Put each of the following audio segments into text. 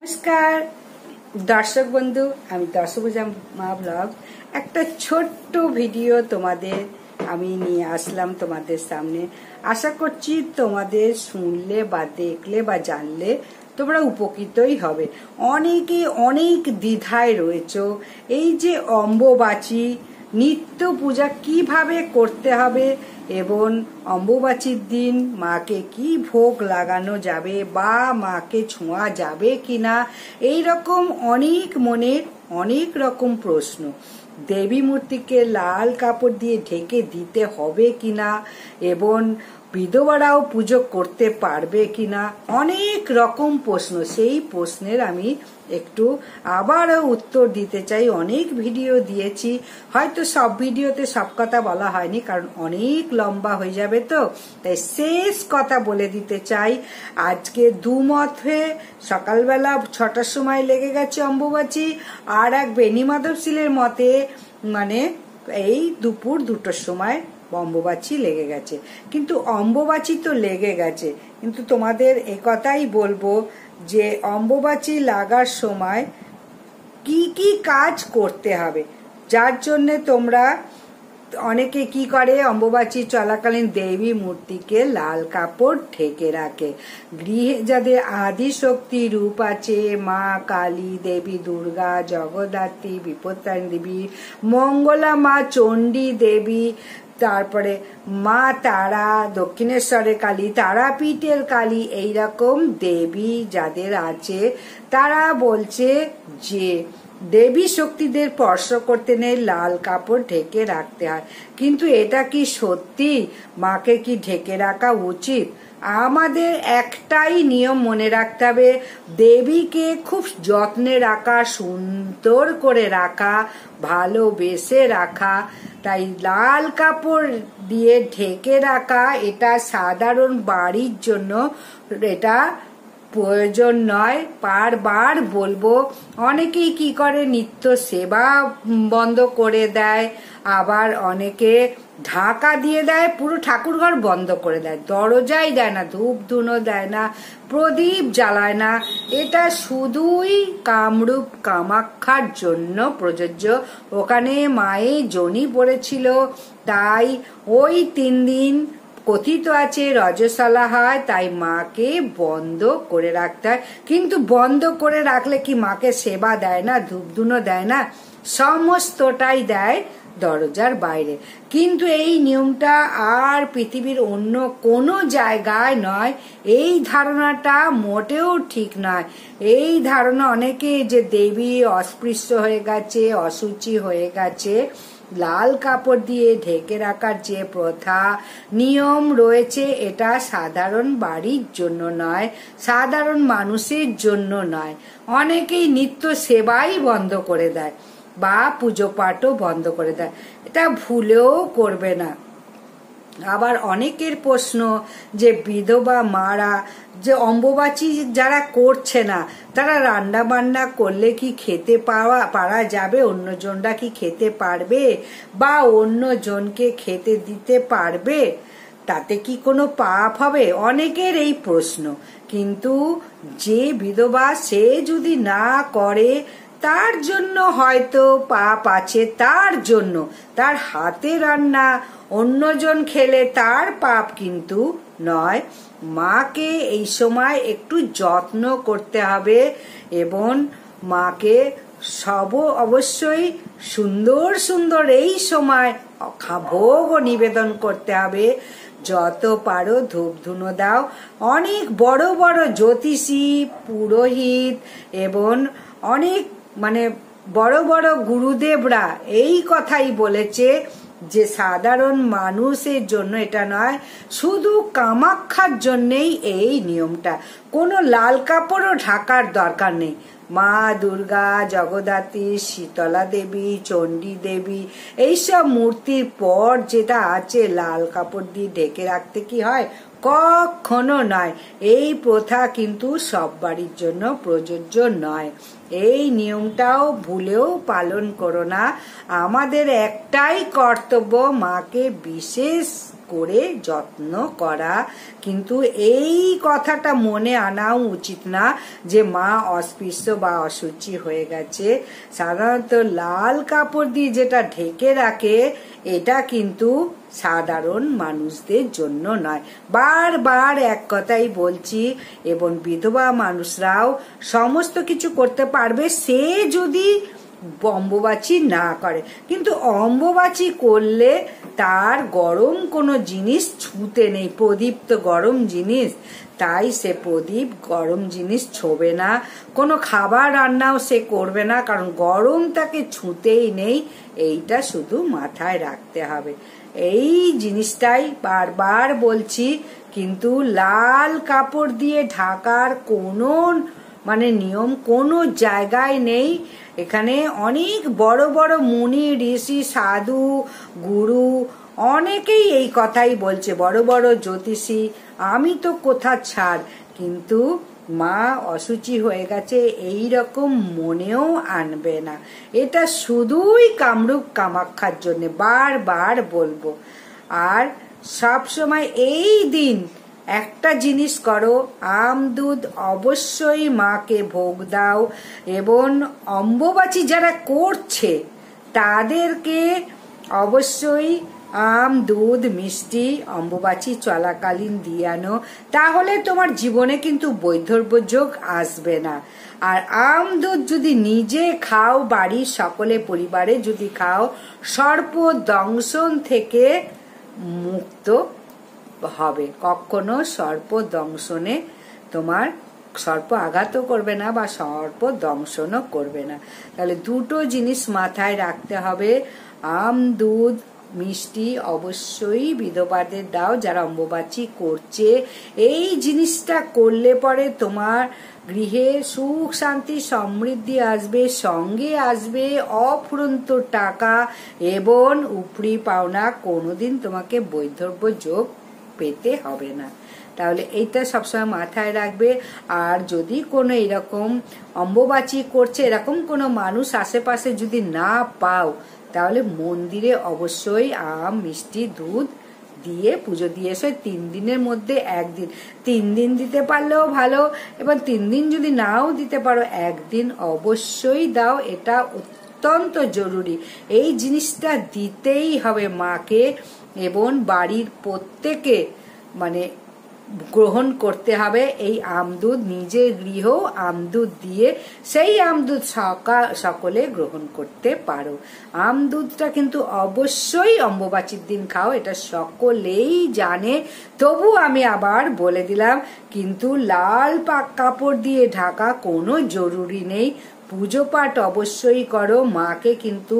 নমস্কার দর্শক বন্ধু, আমি দর্শভুজা মা ব্লগ একটা ছোট্ট ভিডিও তোমাদের আমি নিয়ে আসলাম তোমাদের সামনে। আশা করছি তোমাদের শুনলে বা দেখলে বা জানলে তোমরা উপকৃতই হবে। অনেকে অনেক দ্বিধায় রয়েছো, এই যে অম্বুবাচী নিত্য পূজা কিভাবে করতে হবে এবং অম্বুবাচীর দিন মাকে কি ভোগ লাগানো যাবে বা মাকে ছোঁয়া যাবে কিনা, এইরকম অনেক মনের অনেক রকম প্রশ্ন। দেবী মূর্তিকে লাল কাপড় দিয়ে ঢেকে দিতে হবে কিনা এবং বিধবারাও পুজো করতে পারবে কিনা, অনেক রকম প্রশ্ন। সেই প্রশ্নের আমি একটু আবারও উত্তর দিতে চাই। অনেক ভিডিও দিয়েছি, হয়তো সব ভিডিওতে সব কথা বলা হয়নি, কারণ অনেক লম্বা হয়ে যাবে, তো তাই শেষ কথা বলে দিতে চাই। আজকে দুমত হয়ে সকালবেলা 6টার সময় লেগে গেছে অম্বুবাচী, আর এক বেনি মাধব শীলের মতে মানে এই দুপুর 2টোর সময় অম্বুবাচী লেগে গেছে। কিন্তু অম্বুবাচী তো লেগে গেছে, কিন্তু তোমাদের একথাই বলবো যে অম্বুবাচী লাগার সময় কি কি কাজ করতে হবে, যার জন্য তোমরা অনেকে কি করে অম্বুবাচী চলাকালীন দেবী মূর্তিকে লাল কাপড় ঢেকে রাখে। গৃহে যাদের আদি শক্তি রূপ আছে, মা কালী, দেবী দুর্গা, জগদ্ধাত্রী, বিপত্তারিণী দেবী, মঙ্গলা মা, চণ্ডী দেবী, তারপরে মা তারা, দক্ষিণেশ্বরের কালী, তারাপীঠের কালী, এইরকম দেবী যাদের আছে তারা বলছে যে দেবী শক্তিদের স্পর্শ করতে নেই, লাল কাপড় ঢেকে রাখতে হয়। কিন্তু এটা কি সত্যি? মাকে কি ঢেকে রাখা উচিত? আমাদের একটাই নিয়ম মনে রাখতে হবে, দেবীকে খুব যত্নে রাখা, সুন্দর করে রাখা, ভালোবেসে রাখা। তাই লাল কাপড় দিয়ে ঢেকে রাখা এটা সাধারণ বাড়ির জন্য এটা প্রয়োজন নয়। বারবার বলবো, অনেকেই কি করে নিত্য সেবা বন্ধ করে দেয়, আবার অনেকে ঢাকা দিয়ে দেয়, পুরো ঠাকুরঘর বন্ধ করে দেয়, দরজাই দেয় না, ধূপ ধুনো দেয় না, প্রদীপ জ্বালায় না। এটা শুধুই কামরূপ কামাখ্যার জন্য প্রযোজ্য। ওখানে মায়ে জনি পড়েছিল, তাই ওই 3 দিন কথিত আছে রজস্বলা হয়, তাই মাকে বন্ধ করে রাখতে হয়। কিন্তু বন্ধ করে রাখলে কি মাকে সেবা দেয় না, ধূপধুনো দেয় না? সমস্তটাই দেয় দরজার বাইরে। কিন্তু এই নিয়মটা আর পৃথিবীর অন্য কোনো জায়গায় নয়। এই ধারণাটা মোটেও ঠিক নয়। এই ধারণা অনেকে যে দেবী অস্পৃশ্য হয়ে গেছে, অসুচি হয়ে গেছে, লাল কাপড় দিয়ে ঢেকে রাখার যে প্রথা নিয়ম রয়েছে এটা সাধারণ বাড়ির জন্য নয়, সাধারণ মানুষের জন্য নয়। অনেকেই নিত্য সেবাই বন্ধ করে দেয় বা পুজো পাঠও বন্ধ করে দেয়, এটা ভুলেও করবে না। আবার অনেকের প্রশ্ন যে বিধবা মারা যে অম্বুবাচী যারা করছে না, তারা রান্না বান্না করলে কি খেতে পারা যাবে? অন্যজনরা কি খেতে পারবে বা অন্যজনকে খেতে দিতে পারবে? তাতে কি কোনো পাপ হবে? অনেকের এই প্রশ্ন। কিন্তু যে বিধবা সে যদি না করে, তার জন্য হয়তো পাপ আছে, তার জন্য তার হাতে রান্না অন্যজন খেলে তার পাপ কিন্তু নয়। মাকে এই সময় একটু যত্ন করতে হবে এবং মাকে অবশ্যই সুন্দর সুন্দর এই সময় ভোগ নিবেদন করতে হবে। যত পারো ধূপ ধুনো দাও। অনেক বড় বড় জ্যোতিষী, পুরোহিত এবং অনেক বড় বড় গুরুদেবরা এই কথাই বলেছে যে সাধারণ মানুষের জন্য এটা নয়, শুধু কামাখ্যার জন্যেই এই নিয়মটা। কোনো লাল কাপড়ও ঢাকার দরকার নেই। মা দুর্গা, জগদ্ধাত্রী, শীতলা দেবী, চণ্ডী দেবী এইসব মূর্তির পর যেটা আছে লাল কাপড় দিয়ে ঢেকে রাখতে কি হয়? কখনো নয়। এই প্রথা কিন্তু সব বাড়ির জন্য প্রযোজ্য নয়। এই নিয়মটাও ভুলেও পালন করো না। আমাদের একটাই কর্তব্য, মাকে বিশেষ করে যত্ন করা। কিন্তু এই কথাটা মনে আনাও উচিত না যে মা অস্পৃশ্য বা অশুচি হয়ে গেছে। সাধারণত লাল কাপড় দিয়ে যেটা ঢেকে রাখে এটা কিন্তু সাধারণ মানুষদের জন্য নয়। বারবার এক কথাই বলছি, এবং বিধবা মানুষরাও সমস্ত কিছু করতে পারবে সে যদি অম্বুবাচী না করে। কিন্তু অম্বুবাচী করলে তার গরম কোনো জিনিস ছুঁতে নেই, প্রদীপ তো গরম জিনিস, তাই সে প্রদীপ গরম জিনিস ছোবে না, কোনো খাবার রান্নাও সে করবে না, কারণ গরম তাকে ছুঁতেই নেই। এইটা শুধু মাথায় রাখতে হবে। এই জিনিসটাই বারবার বলছি। কিন্তু লাল কাপড় দিয়ে ঢাকার কোনো নিয়ম কোনো জায়গায় নেই। এখানে অনেক বড় বড় মুনি ঋষি সাধু গুরু অনেকেই এই কথাই বলছে, বড় বড় জ্যোতিষী, আমি তো কোথা ছাড়। কিন্তু মা অশুচি হয়ে গেছে এই রকম মনেও আনবে না। এটা শুধুই কামরূপ কামাখ্যার জন্য বারবার বলবো। আর সব সময় এই দিন একটা জিনিস করো, আম দুধ অবশ্যই মাকে ভোগ দাও। এবং অম্বুবাচী যারা করছে তাদেরকে অবশ্যই আম দুধ মিষ্টি অম্বুবাচী চলাকালীন দিয়ে আনো, তাহলে তোমার জীবনে কিন্তু বৈধব্য যোগ আসবে না। আর আম দুধ যদি নিজে খাও, বাড়ির সকলে পরিবারে যদি খাও, সর্প দংশন থেকে মুক্ত হবে। কখনো সর্প দংশনে তোমার সর্প আঘাতও করবে না বা সর্প দংশনও করবে না। তাহলে দুটো জিনিস মাথায় রাখতে হবে। আম দুধ মিষ্টি অবশ্যই বিধবাদের দাও যারা অম্বুবাচী করছে। এই জিনিসটা করলে পরে তোমার গৃহে সুখ শান্তি সমৃদ্ধি আসবে, সঙ্গে আসবে অফুরন্ত টাকা এবং উপরি পাওনা। কোনোদিন তোমাকে বৈধব্য যোগ পেতে হবে না। তাহলে এইটা সবসময় মাথায় রাখবে। আর যদি কোনো এরকম অম্বুবাচী করছে এরকম কোনো মানুষ আশেপাশে যদি না পাও, তাহলে মন্দিরে অবশ্যই আম মিষ্টি দুধ দিয়ে পুজো দিয়ে এসো। 3 দিনের মধ্যে একদিন, 3 দিন দিতে পারলেও ভালো, এবার 3 দিন যদি নাও দিতে পারো একদিন অবশ্যই দাও। এটা অত্যন্ত জরুরি, এই জিনিসটা দিতেই হবে মাকে। এবং বাড়ির প্রত্যেকে গ্রহণ করতে হবে এই আমদুধ। নিজের গৃহ আমদুধ দিয়ে সেই আমদুধ সকলে গ্রহণ করতে পারো। আমদুধটা কিন্তু অবশ্যই অম্বুবাচীর দিন খাও, এটা সকলেই জানে, তবু আমি আবার বলে দিলাম। কিন্তু লাল কাপড় দিয়ে ঢাকা কোনো জরুরি নেই। পুজো পাঠ অবশ্যই করো, মাকে কিন্তু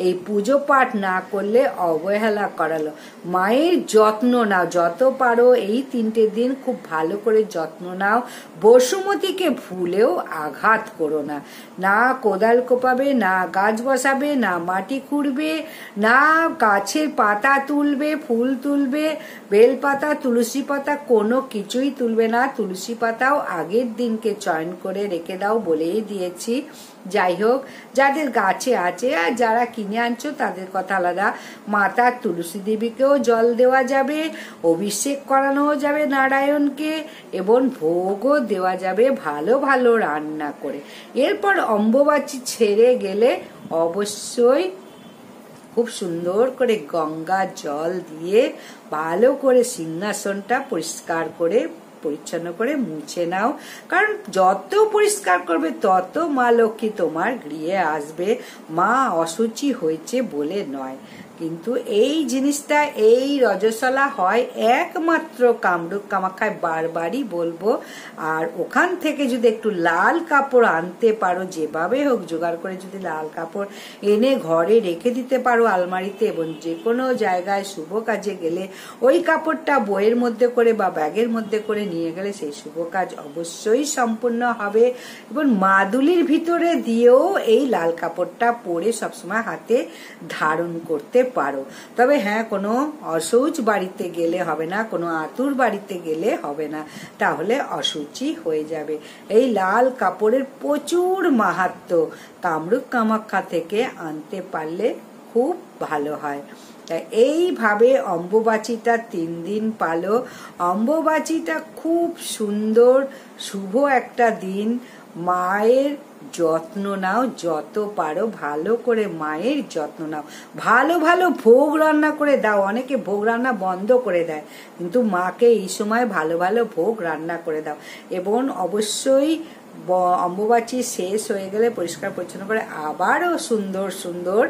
এই পুজো পাঠ না করলে অবহেলা করালো। মায়ের যত্ন নাও যত পারো, এই 3টে দিন খুব ভালো করে যত্ন নাও। বসুমতীকে ভুলেও আঘাত করো না। না কোদাল কোপাবে, না গাছ বসাবে, না মাটি খুঁড়বে, না গাছের পাতা তুলবে, ফুল তুলবে, বেলপাতা তুলসী পাতা কোনো কিছুই তুলবে না। তুলসী পাতাও আগের দিনকে চয়ন করে রেখে দাও, বলেই দিয়েছি। যাই হোক, যাদের গাছে আছে আর যারা কিনে আনছো তাদের কথা আলাদা। মাতা তুলসী দেবীকেও জল দেওয়া যাবে, অভিষেক করানো যাবে নারায়ণকে, এবং ভোগও দেওয়া যাবে ভালো ভালো রান্না করে। এরপর অম্বুবাচী ছেড়ে গেলে অবশ্যই খুব সুন্দর করে গঙ্গা জল দিয়ে ভালো করে সিংহাসনটা পরিষ্কার করে পরিচ্ছন্ন করে মুছে নাও। কারণ যত পরিষ্কার করবে তত মা লক্ষ্মী তোমার গৃহে আসবে। মা অশুচি হয়েছে বলে নয়, কিন্তু এই জিনিসটা এই রজস্বলা হয় একমাত্র কামরূপ কামাখ্যায়, বারবারই বলবো। আর ওখান থেকে যদি একটু লাল কাপড় আনতে পারো, যেভাবে হোক জোগাড় করে যদি লাল কাপড় এনে ঘরে রেখে দিতে পারো আলমারিতে, এবং যে কোনো জায়গায় শুভ কাজে গেলে ওই কাপড়টা বইয়ের মধ্যে করে বা ব্যাগের মধ্যে করে নিয়ে গেলে সেই শুভ কাজ অবশ্যই সম্পূর্ণ হবে। এবং মাদুলির ভিতরে দিয়েও এই লাল কাপড়টা পরে সবসময় হাতে ধারণ করতে পারো। তবে হ্যাঁ, কোনো অশৌচ বাড়িতে গেলে হবে না, কোনো আতুর বাড়িতে গেলে হবে না, তাহলে অশুচি হয়ে যাবে। এই লাল কাপড়ের প্রচুর মাহাত্ম্য, কামরূপ কামাখ্যা থেকে আনতে পারলে খুব ভালো হয়। তাই এইভাবে অম্বুবাচীটা 3 দিন পালো। অম্বুবাচীটা খুব সুন্দর শুভ একটা দিন। মায়ের যত্ন নাও, যত পারো ভালো করে মায়ের যত্ন নাও। ভালো ভালো ভোগ রান্না করে দাও। অনেকে ভোগ রান্না বন্ধ করে দেয়, কিন্তু মাকে এই সময় ভালো ভালো ভোগ রান্না করে দাও। এবং অবশ্যই অম্বুবাচী শেষ হয়ে গেলে পরিষ্কার পরিচ্ছন্ন করে আবারও সুন্দর সুন্দর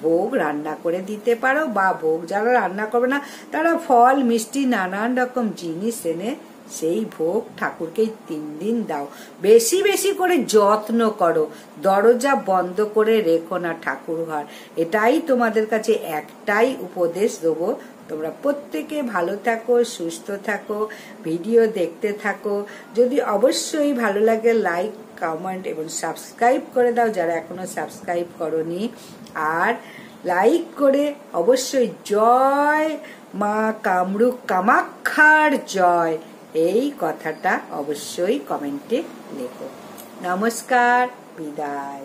ভোগ রান্না করে দিতে পারো। বা ভোগ যারা রান্না করবে না তারা ফল মিষ্টি নানান রকম জিনিস এনে সেই ভোগ ঠাকুরকে 3 দিন দাও। বেশি বেশি করে যত্ন করো, দরজা বন্ধ করে রেখো না ঠাকুর ঘর। এটাই তোমাদের কাছে একটাই উপদেশ দেবো। তোমরা প্রত্যেকে ভালো থাকো, সুস্থ থাকো, ভিডিও দেখতে থাকো। যদি অবশ্যই ভালো লাগে লাইক, কমেন্ট এবং সাবস্ক্রাইব করে দাও যারা এখনো সাবস্ক্রাইব করোনি। আর লাইক করে অবশ্যই জয় মা কামরূপ কামাক্ষার জয় এই কথাটা অবশ্যই কমেন্টে লেখো। নমস্কার, বিদায়।